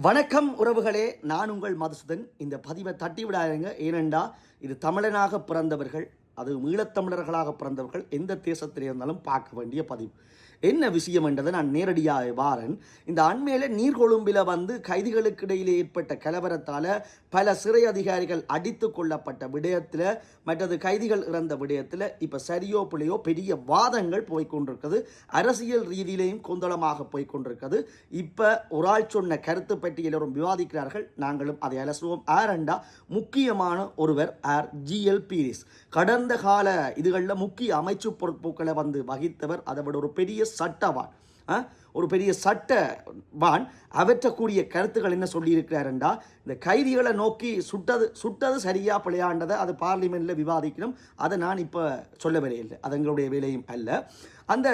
வணக்கம் உறவுகளே, நான் உங்கள் மதுசூதன். இந்த பதிவை தட்டி விடாதீங்க. ஏனென்றா இது தமிழனாக பிறந்தவர்கள், அது ஈழத்தமிழர்களாக பிறந்தவர்கள் எந்த தேசத்தில் இருந்தாலும் பார்க்க வேண்டிய பதிவு. என்ன விஷயம் என்றதை நான் நேரடியாக வாரன். இந்த அண்மையில் நீர்கொழும்பில் கைதிகளுக்கு இடையிலே ஏற்பட்ட கலவரத்தால் பல சிறை அதிகாரிகள் அடித்து கொள்ளப்பட்ட விடயத்தில், மற்றது கைதிகள் இறந்த விடயத்தில் இப்போ சரியோ பிள்ளையோ பெரிய வாதங்கள் போய்கொண்டிருக்கிறது. அரசியல் ரீதியிலேயும் கொந்தளமாக போய்கொண்டிருக்கிறது. இப்போ ஒரு ஆள் சொன்ன கருத்து பற்றி எல்லோரும் விவாதிக்கிறார்கள். நாங்களும் அதை அலசுவோம். ஆரண்டா முக்கியமான ஒருவர் ஜிஎல் பீரிஸ். கடந்த கால இதுகளில் முக்கிய அமைச்சு பொறுப்புகளை வகித்தவர். அதை விட ஒரு பெரிய சட்டவான், ஒரு பெரிய சட்டவான். அவற்றக்கூடிய கருத்துக்கள் என்ன சொல்லியிருக்கிறாருண்டா, இந்த கைதிகளை நோக்கி சுட்டது சரியா பிழையாண்டதை அது பார்லிமெண்ட்டில் விவாதிக்கணும். அதை நான் இப்போ சொல்ல வேலையில்லை, அது எங்களுடைய வேலையும் அல்ல. அந்த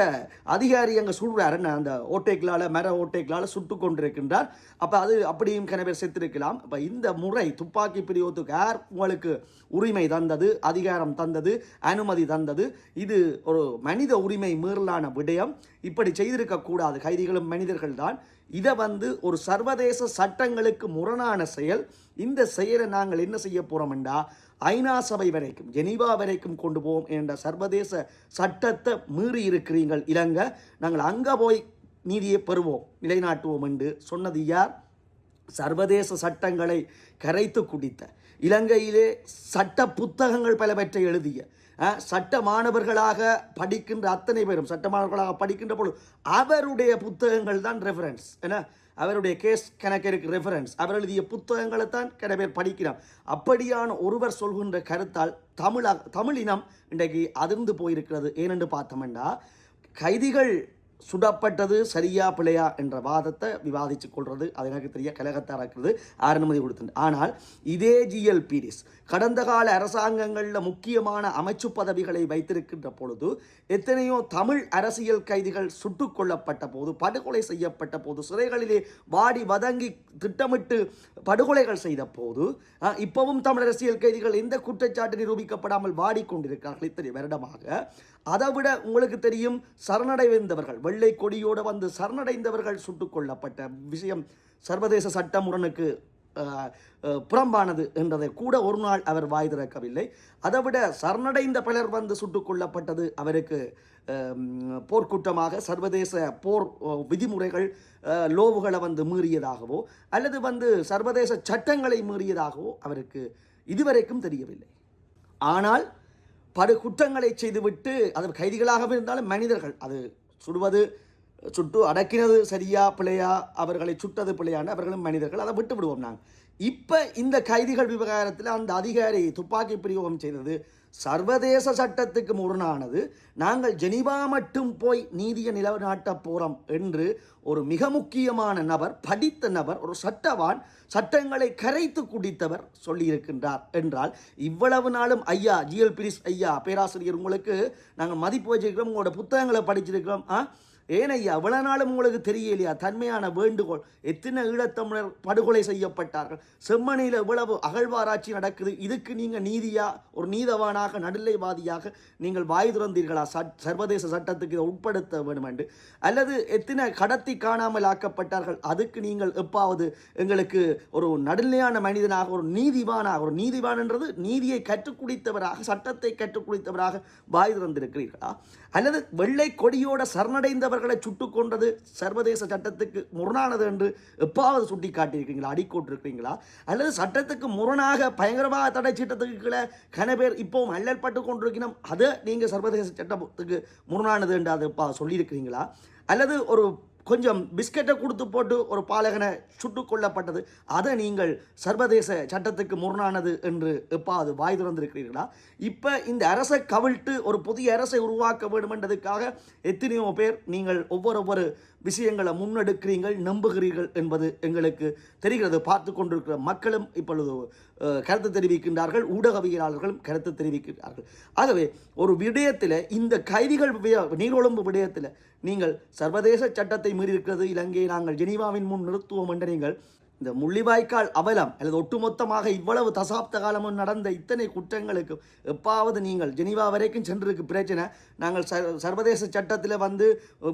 அதிகாரி அங்கே சுடுறாரு, அந்த ஓட்டைகளால் மர ஓட்டைகளால் சுட்டு கொண்டிருக்கின்றார். அப்போ அது அப்படியும் கனவே செத்திருக்கலாம். அப்போ இந்த முறை துப்பாக்கி பிரயோகத்துக்கு யார் உங்களுக்கு உரிமை தந்தது, அதிகாரம் தந்தது, அனுமதி தந்தது? இது ஒரு மனித உரிமை மீறலான விடயம். இப்படி செய்திருக்கக்கூடாது. கைதிகளும் மனிதர்கள் தான். இதை ஒரு சர்வதேச சட்டங்களுக்கு முரணான செயல். இந்த செயலை நாங்கள் என்ன செய்ய போகிறோம்டா, ஐநா சபை வரைக்கும், ஜெனீவா வரைக்கும் கொண்டு போவோம் என்ற சர்வதேச சட்டத்தை மீறி இருக்கிறீர்கள் இலங்கை. நாங்கள் அங்கே போய் நீதியை பெறுவோம், நிலைநாட்டுவோம் என்று சொன்னது யார்? சர்வதேச சட்டங்களை கரைத்து குடித்த, இலங்கையிலே சட்ட புத்தகங்கள் பலவற்றை எழுதிய, சட்ட மாணவர்களாக படிக்கின்ற அத்தனை பேரும் சட்ட மாணவர்களாக படிக்கின்ற பொழுது அவருடைய புத்தகங்கள் தான் ரெஃபரன்ஸ். ஏன்னா அவருடைய கேஸ் கணக்கிற்கு ரெஃபரன்ஸ். அவர் எழுதிய புத்தகங்களை தான் சில பேர் படிக்கிறார். அப்படியான ஒருவர் சொல்கின்ற கருத்தால் தமிழினம் இன்றைக்கு அதிர்ந்து போயிருக்கிறது. ஏனென்று பார்த்தோம்னா, கைதிகள் சுடப்பட்டது சரியா பிழையா என்ற வாதத்தை விவாதித்து கொள்வது அது எனக்கு தெரிய கலகத்தாக இருக்கிறது. அனுமதி கொடுத்து. ஆனால் இதே ஜிஎல் பீரிஸ் கடந்த கால அரசாங்கங்களில் முக்கியமான அமைச்சு பதவிகளை வைத்திருக்கின்ற பொழுது எத்தனையோ தமிழ் அரசியல் கைதிகள் சுட்டுக் கொல்லப்பட்ட போது, படுகொலை செய்யப்பட்ட போது, சிறைகளிலே வாடி வதங்கி திட்டமிட்டு படுகொலைகள் செய்த போது, இப்பவும் தமிழ் அரசியல் கைதிகள் எந்த குற்றச்சாட்டு நிரூபிக்கப்படாமல் வாடிக்கொண்டிருக்கிறார்கள் இத்தனை வருடமாக. அதை விட உங்களுக்கு தெரியும், சரணடைந்தவர்கள், வெள்ளை கொடியோடு சரணடைந்தவர்கள் சுட்டுக் கொல்லப்பட்ட விஷயம் சர்வதேச சட்ட முரணுக்கு புறம்பானது என்றதை கூட ஒரு நாள் அவர் வாய் திறக்கவில்லை. அதை விட சரணடைந்த பலர் சுட்டுக் கொல்லப்பட்டது அவருக்கு போர்க்குற்றமாக, சர்வதேச போர் விதிமுறைகள் லோவுகளை மீறியதாகவோ அல்லது சர்வதேச சட்டங்களை மீறியதாகவோ அவருக்கு இதுவரைக்கும் தெரியவில்லை. ஆனால் குற்றங்களை செய்துவிட்டு, அது கைதிகளாக இருந்தாலும் மனிதர்கள், அது சுட்டு அடக்கினது சரியா பிழையா, அவர்களை சுட்டது பிழையான, அவர்களும் மனிதர்கள், அதை விட்டு விடுவோம் நாங்கள். இப்போ இந்த கைதிகள் விவகாரத்தில் அந்த அதிகாரி துப்பாக்கி பிரயோகம் செய்தது சர்வதேச சட்டத்துக்கு முரணானது. நாங்கள் ஜெனீவா மட்டும் போய் நீதியை நிலைநாட்ட போகிறோம் என்று ஒரு மிக முக்கியமான நபர், படித்த நபர், ஒரு சட்டவான், சட்டங்களை கரைத்து குடித்தவர் சொல்லியிருக்கின்றார் என்றால், இவ்வளவு நாளும் ஐயா ஜிஎல் பீரிஸ் ஐயா பேராசிரியர், உங்களுக்கு நாங்கள் மதிப்பு வச்சிருக்கிறோம், உங்களோட புத்தகங்களை படிச்சிருக்கிறோம். ஏன் ஐயா இவ்வளவு நாளும் உங்களுக்கு தெரியலையா? தன்மையான வேண்டுகோள். எத்தனை ஈழத்தமிழர் படுகொலை செய்யப்பட்டார்கள், செம்மணியில் இவ்வளவு அகழ்வாராய்ச்சி நடக்குது. இதுக்கு நீங்கள் நீதியா, ஒரு நீதவானாக, நடுநிலைவாதியாக நீங்கள் வாய் திறந்தீர்களா? சர்வதேச சட்டத்துக்கு இதை உட்படுத்த வேண்டும் என்று. அல்லது எத்தனை கடத்தி காணாமல் ஆக்கப்பட்டார்கள், அதுக்கு நீங்கள் எப்பாவது எங்களுக்கு ஒரு நடுநிலையான மனிதனாக, ஒரு நீதிவானாக, ஒரு நீதிவான் என்றது நீதியை கற்றுக் குடித்தவராக, சட்டத்தை கற்றுக் குடித்தவராக வாய் திறந்திருக்கிறீர்களா? அல்லது வெள்ளை கொடியோட சரணடைந்தவர்களை சுட்டுக் கொண்டது சர்வதேச சட்டத்துக்கு முரணானது என்று எப்பாவது சுட்டி காட்டியிருக்கீங்களா, அடிக்கோட்டிருக்கிறீங்களா? அல்லது சட்டத்துக்கு முரணாக பயங்கரமாக தடை சட்டத்துக்கு கீழே கனபேர் இப்போவும் அல்லற்பட்டு கொண்டிருக்கணும், அதை நீங்கள் சர்வதேச சட்டத்துக்கு முரணானது என்று அதை சொல்லியிருக்கிறீங்களா? அல்லது ஒரு கொஞ்சம் பிஸ்கெட்டை கொடுத்து போட்டு ஒரு பாலகனை சுட்டுக் கொல்லப்பட்டது, அதை நீங்கள் சர்வதேச சட்டத்துக்கு முரணானது என்று எப்பாவது வாய் திறந்திருக்கிறீர்களா? இப்போ இந்த அரசை கவிழ்த்து ஒரு புதிய அரசை உருவாக்க வேண்டும் என்றதுக்காக எத்தனையோ பேர் நீங்கள் ஒவ்வொரு விஷயங்களை முன்னெடுக்கிறீர்கள், நம்புகிறீர்கள் என்பது எங்களுக்கு தெரிகிறது. பார்த்து கொண்டிருக்கிற மக்களும் இப்பொழுது கருத்து தெரிவிக்கின்றார்கள், ஊடகவியலாளர்களும் கருத்து தெரிவிக்கிறார்கள். ஆகவே ஒரு விடயத்தில், இந்த கைதிகள் நீர்கொழும்பு விடயத்தில் நீங்கள் சர்வதேச சட்டத்தை மீறியிருக்கிறது, இலங்கையை நாங்கள் ஜெனீவாவின் முன் நிறுத்துவோம் என்று நீங்கள் இந்த முள்ளிவாய்க்கால் அவலம் அல்லது ஒட்டுமொத்தமாக இவ்வளவு தசாப்த காலமும் நடந்த இத்தனை குற்றங்களுக்கு எப்பாவது நீங்கள் ஜெனீவா வரைக்கும் சென்றிருக்கு பிரச்சனை, நாங்கள் சர்வதேச சட்டத்தில் வந்து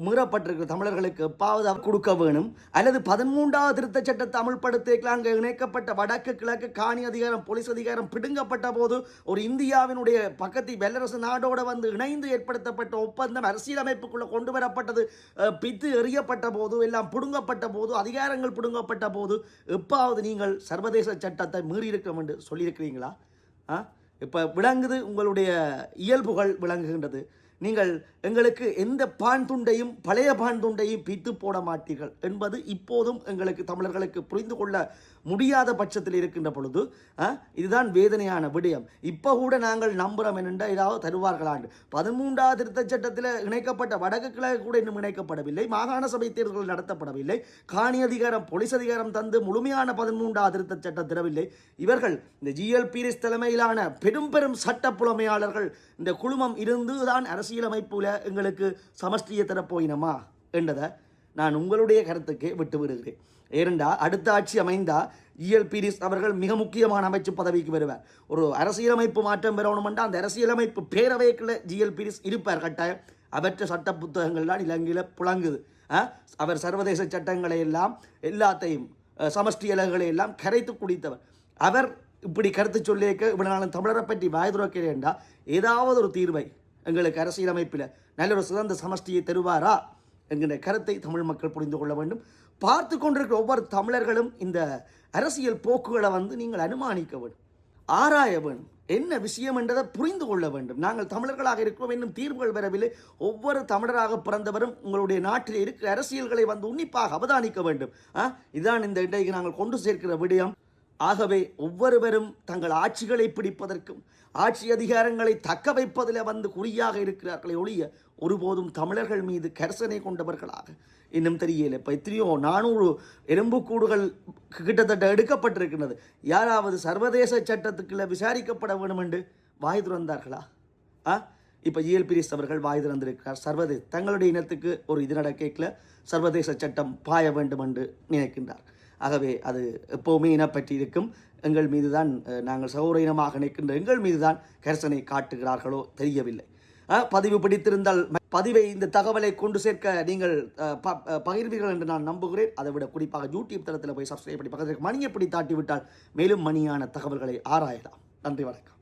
மீறப்பட்டிருக்கிற தமிழர்களுக்கு எப்பாவது கொடுக்க வேணும். அல்லது 13வது திருத்த சட்டத்தை அமல்படுத்திக்கலாம். அங்கே இணைக்கப்பட்ட வடக்கு கிழக்கு காணி அதிகாரம் போலீஸ் அதிகாரம் பிடுங்கப்பட்ட போது ஒரு இந்தியாவினுடைய பக்கத்து பெலரசு நாடோடு வந்து இணைந்து ஏற்படுத்தப்பட்ட ஒப்பந்தம் அரசியலமைப்புக்குள்ளே கொண்டு வரப்பட்டது, பித்து எறியப்பட்ட போது எல்லாம் பிடுங்கப்பட்ட போது அதிகாரங்கள் பிடுங்கப்பட்ட போது எப்பாவது நீங்கள் சர்வதேச சட்டத்தை மீறியிருக்கிறோம் என்று சொல்லியிருக்கிறீங்களா? இப்போ விளங்குது, உங்களுடைய இயல்புகள் விளங்குகின்றது. நீங்கள் எங்களுக்கு எந்த பான் துண்டையும் பழைய பான் துண்டையும் பித்து போட மாட்டீர்கள் என்பது இப்போதும் எங்களுக்கு தமிழர்களுக்கு புரிந்து கொள்ள முடியாத பட்சத்தில் இருக்கின்ற பொழுது இதுதான் வேதனையான விடயம். இப்போ கூட நாங்கள் நம்புகிறோம் என்னென்ற ஏதாவது தருவார்களாண்டு. 13வது திருத்த சட்டத்தில் இணைக்கப்பட்ட வடக்கு கிழக்கு கூட இன்னும் இணைக்கப்படவில்லை. மாகாண சபை தேர்தல்கள் நடத்தப்படவில்லை. காணி அதிகாரம் போலீஸ் அதிகாரம் தந்து முழுமையான 13வது திருத்த சட்டம் தரவில்லை. இவர்கள் இந்த ஜிஎல் பீரிஸ் தலைமையிலான பெரும் சட்ட புலமையாளர்கள் இந்த குழுமம் இருந்து தான் அரசியலமைப்புல எங்களுக்கு சமஷ்டியை தரப்போயினமா என்றதை நான் உங்களுடைய கருத்துக்கு விட்டு விடுகிறேன். ஏனென்றா அடுத்த ஆட்சி அமைந்தா ஜிஎல் பீரிஸ் அவர்கள் மிக முக்கியமான அமைச்சு பதவிக்கு வருவார். ஒரு அரசியலமைப்பு மாற்றம் பெறணுமென்றா அந்த அரசியலமைப்பு பேரவைக்குள்ள ஜிஎல் பீரிஸ் இருப்பார் கட்டாயம். அவற்ற சட்ட புத்தகங்கள்லாம் இலங்கையில் புழங்குது. அவர் சர்வதேச சட்டங்களை எல்லாம் எல்லாத்தையும் சமஷ்டி இலகுகளை எல்லாம் கரைத்து குடித்தவர். அவர் இப்படி கருத்து சொல்லியிருக்க இவ்வளவு நாளும் தமிழரை பற்றி வாய்துறக்கிறேன்டா ஏதாவது ஒரு தீர்வை எங்களுக்கு அரசியலமைப்பில் நல்ல ஒரு சிறந்த சமஷ்டியை தருவாரா என்கிற கருத்தை தமிழ் மக்கள் புரிந்து கொள்ள வேண்டும். பார்த்து கொண்டிருக்கிற ஒவ்வொரு தமிழர்களும் இந்த அரசியல் போக்குகளை வந்து நீங்கள் அனுமானிக்க வேண்டும், ஆராய வேண்டும், என்ன விஷயம் என்றதை புரிந்து கொள்ள வேண்டும். நாங்கள் தமிழர்களாக இருக்கிறோம், இன்னும் தீர்வுகள் வரவில்லை. ஒவ்வொரு தமிழராக பிறந்தவரும் உங்களுடைய நாட்டில் இருக்கிற அரசியல்களை வந்து உன்னிப்பாக அவதானிக்க வேண்டும். இதுதான் இந்த இன்றைக்கு நாங்கள் கொண்டு சேர்க்கிற விடயம். ஆகவே ஒவ்வொருவரும் தங்கள் ஆட்சிகளை பிடிப்பதற்கும் ஆட்சி அதிகாரங்களை தக்க வைப்பதில் வந்து குறியாக இருக்கிறார்களே ஒழிய ஒருபோதும் தமிழர்கள் மீது கரிசனை கொண்டவர்களாக இன்னும் தெரியல. இப்போ எத்தனையோ 400 எலும்புக்கூடுகள் கிட்டத்தட்ட எடுக்கப்பட்டிருக்கின்றது. யாராவது சர்வதேச சட்டத்துக்குள்ள விசாரிக்கப்பட வேண்டும் என்று வாய் திறந்தார்களா? இப்போ ஜிஎல் பீரிஸ் அவர்கள் வாய் திறந்திருக்கிறார். சர்வதேச தங்களுடைய இனத்துக்கு ஒரு இது நடக்கல சர்வதேச சட்டம் பாய வேண்டும் என்று நினைக்கின்றார். ஆகவே அது எப்போவுமே இனப்பற்றி இருக்கும். எங்கள் மீது தான் நாங்கள் சகோதர இனமாக நிற்கின்ற எங்கள் மீது தான் கரிசனை காட்டுகிறார்களோ தெரியவில்லை. பதிவு பிடித்திருந்தால் பதிவை இந்த தகவலை கொண்டு சேர்க்க நீங்கள் பகிர்வீர்கள் என்று நான் நம்புகிறேன். அதை விட குறிப்பாக யூடியூப் தளத்தில் போய் சப்ஸ்கிரைப் பண்ணி பக்கத்தில் மணியை பிடி தாட்டிவிட்டால் மேலும் மணியான தகவல்களை ஆராயலாம். நன்றி, வணக்கம்.